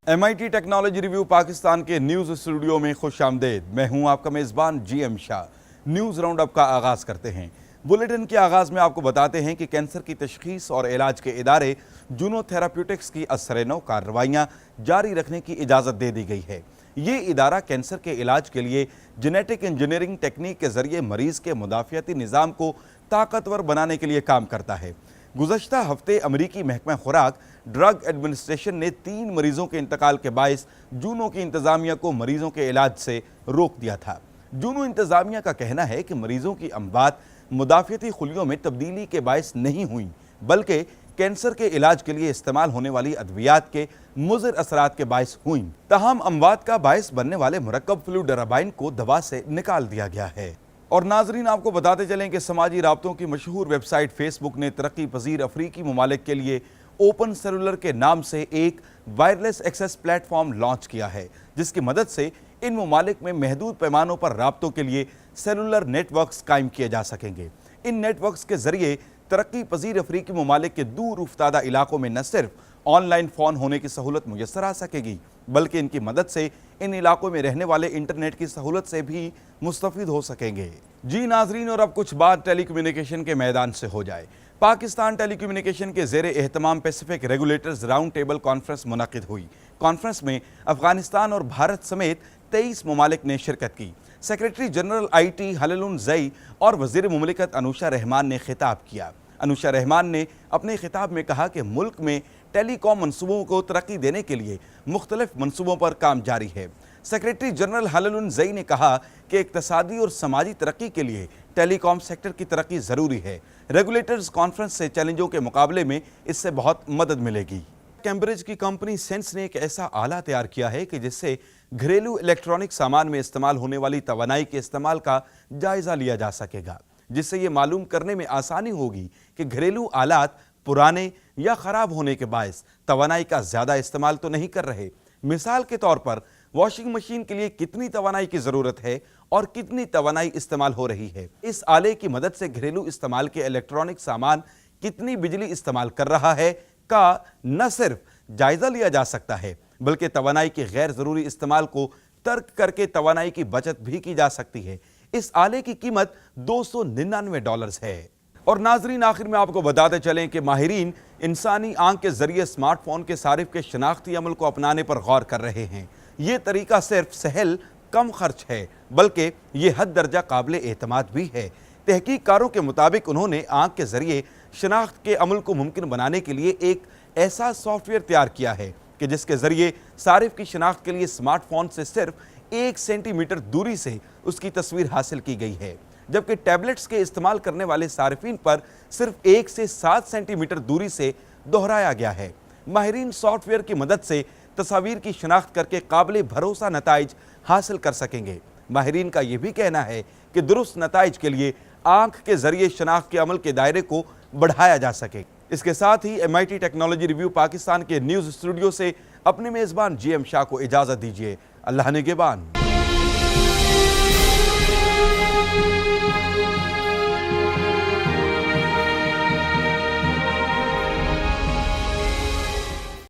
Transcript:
MIT technology review Pakistan के news studio में खुश आमदेद। मैं हूं आपका मेज़बान GM Shah. News round up का आगाज़ करते हैं। बुलेटिन के आगाज़ में आपको बताते हैं कि कैंसर की तशख़ीस और इलाज के इदारे जूनो थेराप्यूटिक्स की असर-ए-नौ कार्रवाइयाँ जारी रखने की इजाज़त दे दी गई है। ये इदारा कैंसर के इलाज के लिए जेनेटिक इंजीनियरिंग टेक्निक के ज़रिए मरीज़ के मुदाफ़ियाती निज़ाम को ताकतवर बनाने के लिए काम करता है। गुज़श्ता हफ्ते अमरीकी महकमा खुराक ड्रग एडमिनिस्ट्रेशन ने 3 मरीजों के इंतकाल के बायस जूनो की इंतज़ामिया को मरीजों के इलाज से रोक दिया था। जूनो इंतज़ामिया का कहना है कि मरीजों की अमवात मुदाफ़ियती खुलियों में तब्दीली के बायस नहीं हुई, बल्कि कैंसर के इलाज के लिए इस्तेमाल होने वाली अद्वियात के मुज़िर असरात के बायस हुई। तहम अमवात का बायस बनने वाले मुरक्कब फ्लूडराबाइन को दवा से निकाल दिया गया है। और नाजरीन, आपको बताते चलें कि समाजी राब्तों की मशहूर वेबसाइट फेसबुक ने तरक्की पजीर अफ्रीकी ममालिक के लिए ओपन सेलुलर के नाम से एक वायरलेस एक्सेस प्लेटफॉर्म लॉन्च किया है, जिसकी मदद से इन ममालिक में महदूद पैमानों पर राब्तों के लिए सेलुलर नेटवर्क्स कायम किए जा सकेंगे। इन नेटवर्क्स के जरिए तरक्की पजीर अफ्रीकी ममालिक के दूर उफ्तादा इलाकों में न सिर्फ ऑनलाइन फ़ोन होने की सहूलत मुयस्सर आ सकेगी, बल्कि इनकी मदद से इन इलाकों में रहने वाले इंटरनेट की सहूलत से भी मुस्तफ़ीद हो सकेंगे। जी नाजरीन, और अब कुछ बात टेलीकम्युनिकेशन के मैदान से हो जाए। पाकिस्तान टेलीकम्युनिकेशन के ज़ेरे एहतमाम Pacific regulators round table conference मुनक़िद हुई। कॉन्फ्रेंस में अफगानिस्तान और भारत समेत 23 ममालिक ने शिरकत की। सेक्रेटरी जनरल IT हललुन ज़ई और वज़ीर मुमलिकत अनुशा रहमान ने खिताब किया। अनुशा रहमान ने अपने खिताब में कहा कि मुल्क में टेलीकॉम मनसूबों को तरक्की देने के लिए मुख्तलिफ मनसूबों पर काम जारी है। सेक्रेटरी जनरल हललुन ज़ई ने कहा कि इक़्तिसादी और समाजी तरक्की के लिए टेलीकॉम सेक्टर की तरक्की ज़रूरी है। रेगुलेटर्स कॉन्फ्रेंस से चैलेंजों के मुकाबले में इससे बहुत मदद मिलेगी। कैम्ब्रिज की कंपनी सेंस ने एक ऐसा आला तैयार किया है कि जिससे घरेलू इलेक्ट्रॉनिक सामान में इस्तेमाल होने वाली तवानाई के इस्तेमाल का जायज़ा लिया जा सकेगा, जिससे ये मालूम करने में आसानी होगी कि घरेलू आलात पुराने या ख़राब होने के बायस तवानाई का ज़्यादा इस्तेमाल तो नहीं कर रहे। मिसाल के तौर पर वॉशिंग मशीन के लिए कितनी तवानाई की ज़रूरत है और कितनी तवानाई इस्तेमाल हो रही है। इस आले की मदद से घरेलू इस्तेमाल के इलेक्ट्रॉनिक सामान कितनी बिजली इस्तेमाल कर रहा है का न सिर्फ जायज़ा लिया जा सकता है, बल्कि तवानाई के गैर ज़रूरी इस्तेमाल को तर्क करके तवानाई की बचत भी की जा सकती है। इस आले की कीमत $299 है। और नाजरीन, आखिर में आपको बताते चलें कि माहिरीन इंसानी आंख के जरिए स्मार्टफोन के सारिफ के शनाख्ती अमल को अपनाने पर गौर कर रहे हैं। ये तरीका सिर्फ सहल कम खर्च है, बल्कि ये हद दर्जा काबिल एतमाद भी है। तहकीककारों के मुताबिक उन्होंने आंख के जरिए शनाख्त के अमल को मुमकिन बनाने के लिए एक ऐसा सॉफ्टवेयर तैयार किया है कि जिसके जरिए सारिफ की शनाख्त के लिए स्मार्टफोन से सिर्फ 1 सेंटीमीटर दूरी से उसकी तस्वीर हासिल की गई है, जबकि टैबलेट्स के इस्तेमाल करने वाले सारिफीन पर सिर्फ 1 से 7 सेंटीमीटर दूरी से दोहराया गया है। माहिरीन सॉफ्टवेयर की मदद से तस्वीर की शनाख्त करके काबिल भरोसा नताइज हासिल कर सकेंगे। माहिरीन का यह भी कहना है कि दुरुस्त नताइज के लिए आंख के जरिए शनाख्त के अमल के दायरे को बढ़ाया जा सके। इसके साथ ही MIT टेक्नोलॉजी रिव्यू पाकिस्तान के न्यूज़ स्टूडियो से अपने मेज़बान GM शाह को इजाज़त दीजिए। अल्लाह निगहबान।